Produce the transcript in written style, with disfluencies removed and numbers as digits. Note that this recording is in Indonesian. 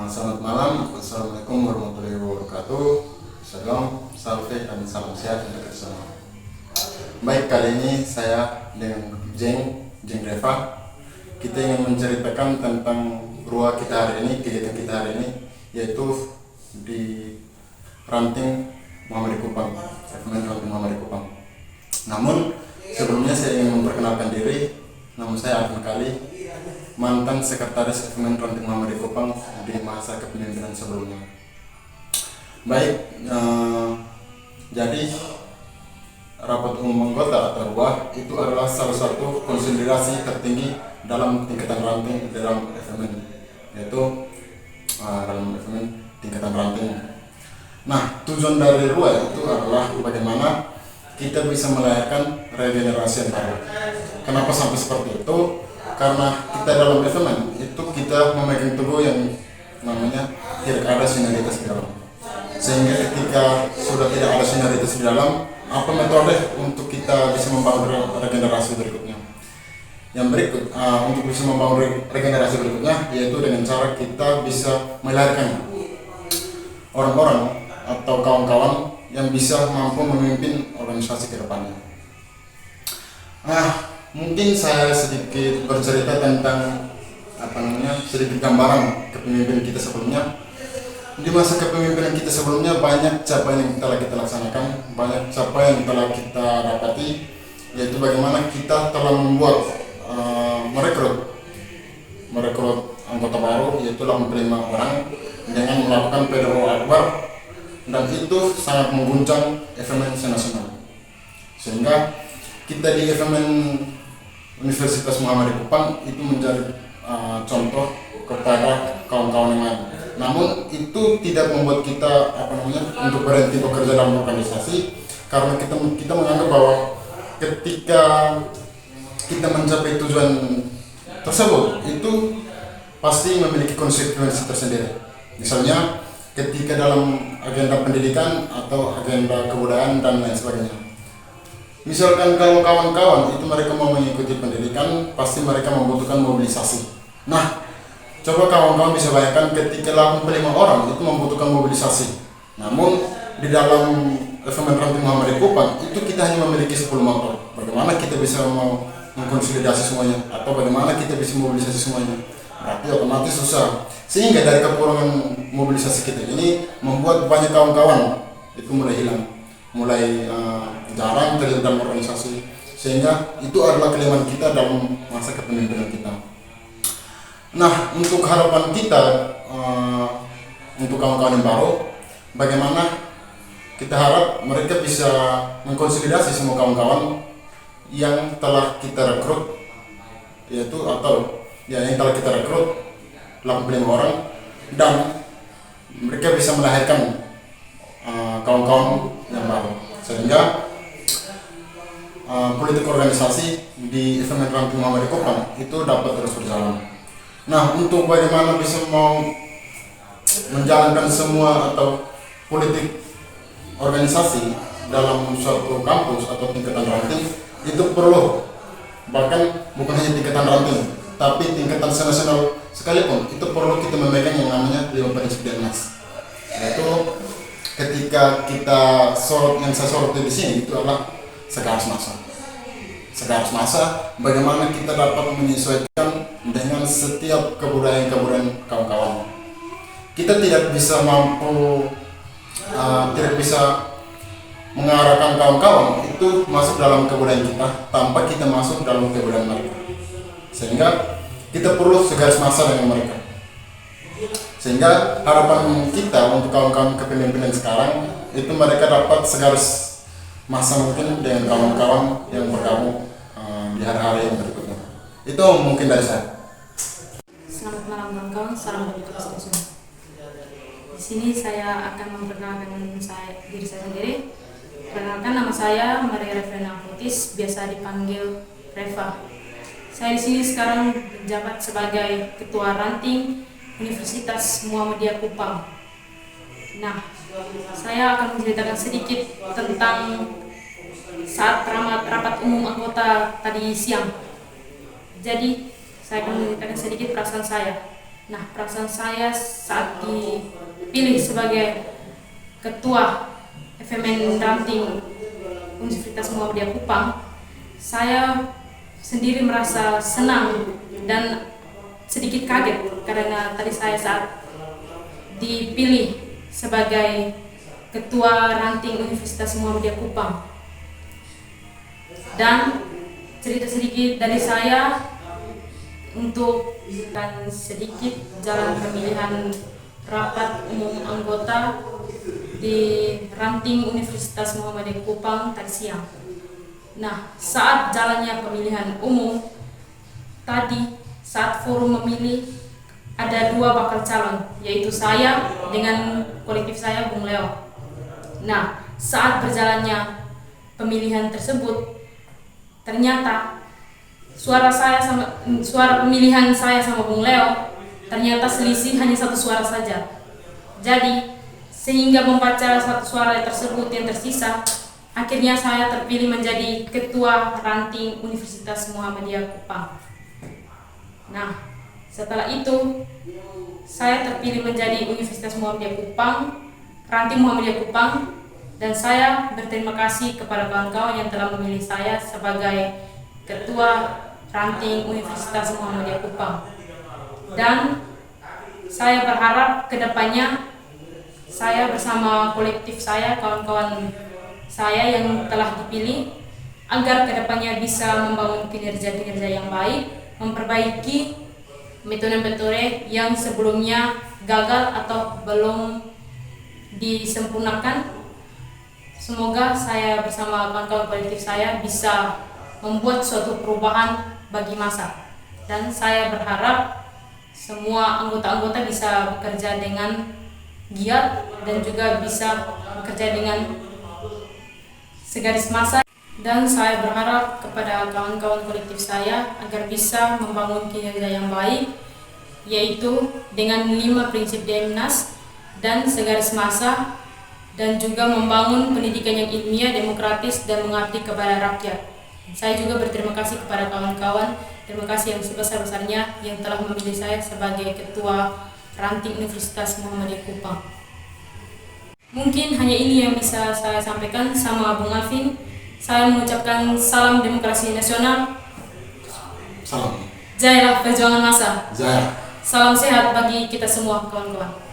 Selamat malam, Assalamualaikum warahmatullahi wabarakatuh. Shalom, salve, dan salam sehat untuk kita semua. Baik, kali ini saya dengan Jeng Reva, kita ingin menceritakan tentang ruang kita hari ini, kegiatan kita hari ini, yaitu di ranting Muhammad Kupang, FMN ranting Muhammad Kupang. Namun sebelumnya saya ingin memperkenalkan diri. Nama saya Arvin Kali, mantan sekretaris FMN ranting Muhammad Kupang di masa kepemimpinan sebelumnya. Baik, jadi rapat umum anggota atau RUA itu adalah salah satu konsolidasi tertinggi dalam tingkatan ranting dalam FMN, yaitu dalam FMN tingkatan ranting. Nah, tujuan dari RUA itu adalah bagaimana kita bisa melahirkan regenerasi yang baru. Kenapa sampai seperti itu? Karena kita dalam FMN itu kita memegang teguh yang namanya tidak ada sinergitas di dalam. Sehingga ketika sudah tidak ada sinergitas di dalam, apa metode untuk kita bisa membangun regenerasi berikutnya? Yang berikut, untuk bisa membangun regenerasi berikutnya, yaitu dengan cara kita bisa melahirkan orang-orang atau kawan-kawan yang bisa mampu memimpin organisasi ke depannya. Mungkin saya sedikit bercerita tentang sedikit gambaran kepemimpinan kita sebelumnya. Di masa kepemimpinan kita sebelumnya banyak capaian yang telah kita laksanakan, banyak capaian yang telah kita dapati, yaitu bagaimana kita telah membuat merekrut anggota baru, yaitu 85 orang dengan melakukan PDO Akbar, dan itu sangat mengguncang FMN nasional. Sehingga kita di FMN Universitas Muhammad Kupang itu menjadi contoh kepada kawan-kawan yang lain. Namun itu tidak membuat kita untuk berhenti bekerja dalam organisasi, karena kita menganggap bahwa ketika kita mencapai tujuan tersebut itu pasti memiliki konsekuensi tersendiri. Misalnya ketika dalam agenda pendidikan atau agenda kebudayaan dan lain sebagainya. Misalkan kalau kawan-kawan itu mereka mau mengikuti pendidikan, pasti mereka membutuhkan mobilisasi. Nah, coba kawan-kawan bisa bayangkan ketika 85 orang itu membutuhkan mobilisasi. Namun di dalam FMN ranting Muhammad Kupang itu kita hanya memiliki 10 motor. Bagaimana kita bisa mengkonsolidasi semuanya, atau bagaimana kita bisa mobilisasi semuanya? Berarti otomatis susah. Sehingga dari kekurangan mobilisasi kita ini membuat banyak kawan-kawan itu mulai hilang, mulai jarang terlibat dalam organisasi. Sehingga itu adalah kelemahan kita dalam masa kepemimpinan kita. Nah, untuk harapan kita untuk kawan-kawan yang baru, bagaimana kita harap mereka bisa mengkonsolidasi semua kawan-kawan yang telah kita rekrut, yang telah kita rekrut 85 orang, dan mereka bisa melahirkan kawan-kawan yang baru, sehingga politik organisasi di FMN ranting Muhammad Kupang itu dapat terus berjalan. Nah, untuk bagaimana bisa mau menjalankan semua atau politik organisasi dalam suatu kampus atau tingkatan ranting, itu perlu, bahkan bukan hanya tingkatan ranting, tapi tingkatan nasional sekalipun, itu perlu kita memegang yang namanya 5 prinsip Diagnas. Yaitu ketika kita yang saya sorot di sini itu adalah segaris masa, bagaimana kita dapat menyesuaikan dengan setiap kebudayaan kawan-kawan. Kita tidak bisa mengarahkan kawan-kawan itu masuk dalam kebudayaan kita tanpa kita masuk dalam kebudayaan mereka. Sehingga kita perlu segaris masa dengan mereka. Sehingga harapan kita untuk kawan-kawan kepemimpinan sekarang itu mereka dapat segaris masa mungkin dengan kawan-kawan yang bergabung di hari-hari yang berikutnya. Itu mungkin dari saya. Selamat malam kawan-kawan, salam dari semua. Di sini saya akan memperkenalkan diri saya sendiri. Perkenalkan, nama saya Maria Refrena Futis, biasa dipanggil Reva. Saya di sini sekarang menjabat sebagai Ketua Ranting Universitas Muhammadiyah Kupang. Nah, saya akan menceritakan sedikit tentang saat rapat umum anggota tadi siang. Jadi, saya akan menceritakan sedikit perasaan saya. Nah, perasaan saya saat dipilih sebagai ketua FMN Ranting Universitas Muhammadiyah Kupang, saya sendiri merasa senang dan sedikit kaget karena tadi saya saat dipilih sebagai ketua Ranting Universitas Muhammadiyah Kupang. Dan cerita sedikit dari saya untuk dan sedikit jalan pemilihan rapat umum anggota di Ranting Universitas Muhammadiyah Kupang tadi siang. Nah, saat jalannya pemilihan umum tadi, saat forum memilih ada 2 bakal calon, yaitu saya dengan kolektif saya Bung Leo. Nah, saat berjalannya pemilihan tersebut, ternyata suara pemilihan saya sama Bung Leo ternyata selisih hanya 1 suara saja. Jadi sehingga membaca 1 suara tersebut yang tersisa, akhirnya saya terpilih menjadi ketua Ranting Universitas Muhammadiyah Kupang. Nah, setelah itu saya terpilih menjadi Universitas Muhammadiyah Kupang, Ranting Muhammadiyah Kupang, dan saya berterima kasih kepada kawan-kawan yang telah memilih saya sebagai ketua Ranting Universitas Muhammadiyah Kupang. Dan saya berharap kedepannya saya bersama kolektif saya, kawan-kawan saya yang telah dipilih, agar kedepannya bisa membangun kinerja-kinerja yang baik, memperbaiki metode-metode yang sebelumnya gagal atau belum disempurnakan. Semoga saya bersama kawan-kawan kolektif saya bisa membuat suatu perubahan bagi masa. Dan saya berharap semua anggota-anggota bisa bekerja dengan giat dan juga bisa bekerja dengan segaris masa. Dan saya berharap kepada kawan-kawan kolektif saya agar bisa membangun kinerja yang baik, yaitu dengan 5 prinsip DMNAS dan segaris masa, dan juga membangun pendidikan yang ilmiah, demokratis, dan mengabdi kepada rakyat. Saya juga berterima kasih kepada kawan-kawan, terima kasih yang sebesar-besarnya yang telah memilih saya sebagai ketua Ranting Universitas Muhammadiyah Kupang. Mungkin hanya ini yang bisa saya sampaikan sama Bung Alvin. Saya mengucapkan salam demokrasi nasional. Salam. Jaya perjuangan massa. Jaya. Salam sehat bagi kita semua, kawan-kawan.